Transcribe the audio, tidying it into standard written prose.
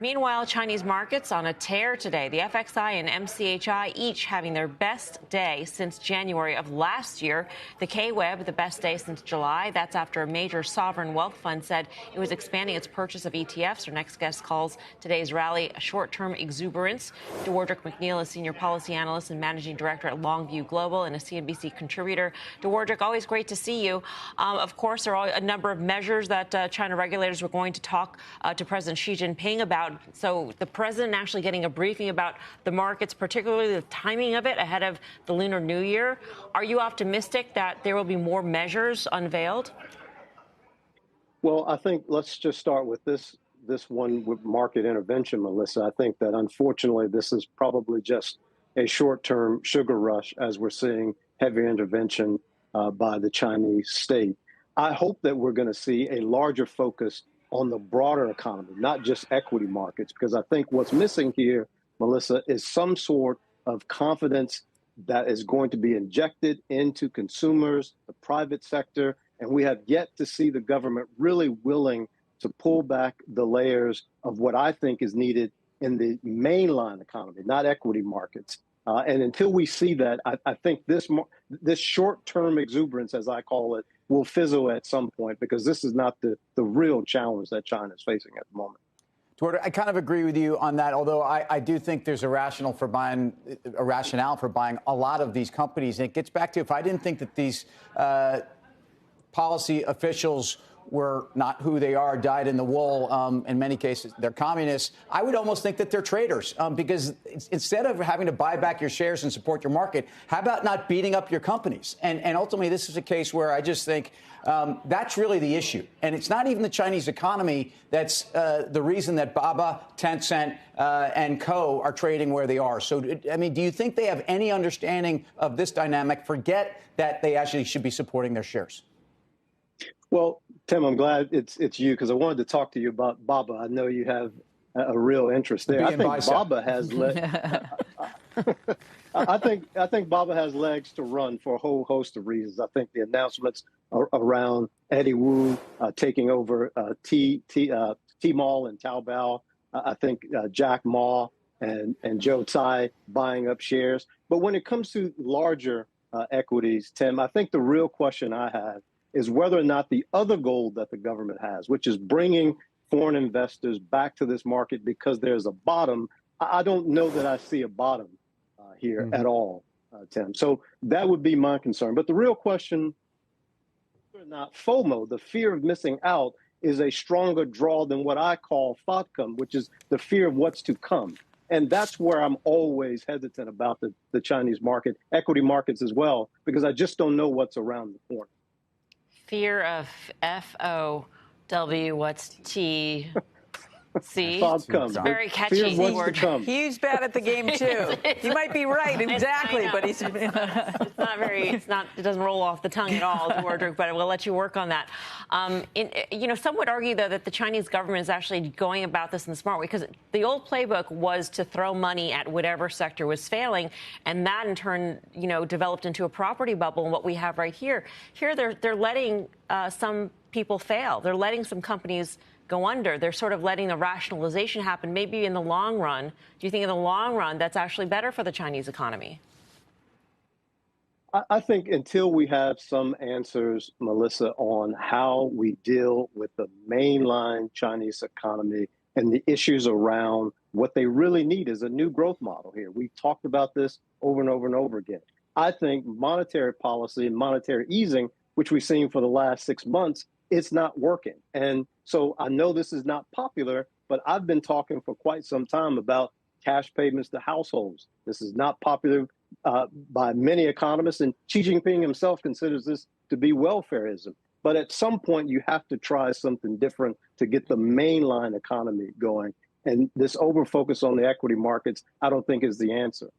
Meanwhile, Chinese markets on a tear today. The FXI and MCHI each having their best day since January of last year. The K-Web, the best day since July. That's after a major sovereign wealth fund said it was expanding its purchase of ETFs. Our next guest calls today's rally a short-term exuberance. Dewardric McNeal is senior policy analyst and managing director at Longview Global and a CNBC contributor. Dewardric, always great to see you. Of course, there are a number of measures that China regulators were going to talk to President Xi Jinping about. So the president actually getting a briefing about the markets, particularly the timing of it ahead of the Lunar New Year. Are you optimistic that there will be more measures unveiled? Well, I think let's just start with this one with market intervention, Melissa. I think that unfortunately this is probably just a short-term sugar rush as we're seeing heavy intervention by the Chinese state. I hope that we're going to see a larger focus on the broader economy, not just equity markets, because I think what's missing here, Melissa, is some sort of confidence that is going to be injected into consumers, the private sector, and we have yet to see the government really willing to pull back the layers of what I think is needed in the mainline economy, not equity markets. And until we see that, I think this short-term exuberance, as I call it, will fizzle at some point, because this is not the real challenge that China is facing at the moment. Dewardric, I kind of agree with you on that, although I do think there's a rationale for buying a lot of these companies. And it gets back to, if I didn't think that these policy officials were not who they are, dyed in the wool, in many cases, they're communists, I would almost think that they're traitors, because instead of having to buy back your shares and support your market, how about not beating up your companies? And ultimately, this is a case where I just think that's really the issue. And it's not even the Chinese economy that's the reason that Baba, Tencent, and co. are trading where they are. So, I mean, do you think they have any understanding of this dynamic? Forget that they actually should be supporting their shares. Well, Tim, I'm glad it's you, because I wanted to talk to you about Baba. I know you have a real interest there. I think Baba has I think Baba has legs to run for a whole host of reasons. I think the announcements around Eddie Wu taking over Tmall and Taobao. I think Jack Ma and Joe Tsai buying up shares. But when it comes to larger equities, Tim, I think the real question I have is whether or not the other goal that the government has, which is bringing foreign investors back to this market because there's a bottom. I don't know that I see a bottom here at all, Tim. So that would be my concern. But the real question, whether or not FOMO, the fear of missing out, is a stronger draw than what I call FODCOM, which is the fear of what's to come. And that's where I'm always hesitant about the Chinese market, equity markets as well, because I just don't know what's around the corner. Fear of FOW, what's T? See, it's very catchy word. He's bad at the game too. You might be right, exactly, but he's it's not very. It doesn't roll off the tongue at all, Dewardric. But we'll let you work on that. Some would argue though that the Chinese government is actually going about this in the smart way, because the old playbook was to throw money at whatever sector was failing, and that in turn, developed into a property bubble. And what we have right here, they're letting some people fail. They're letting some companies go under. They're sort of letting the rationalization happen. Maybe in the long run, do you think in the long run that's actually better for the Chinese economy? I think until we have some answers, Melissa, on how we deal with the mainline Chinese economy and the issues around what they really need is a new growth model here. We've talked about this over and over and over again. I think monetary policy and monetary easing, which we've seen for the last 6 months, it's not working. And so I know this is not popular, but I've been talking for quite some time about cash payments to households. This is not popular by many economists, and Xi Jinping himself considers this to be welfareism. But at some point, you have to try something different to get the mainline economy going. And this overfocus on the equity markets, I don't think is the answer.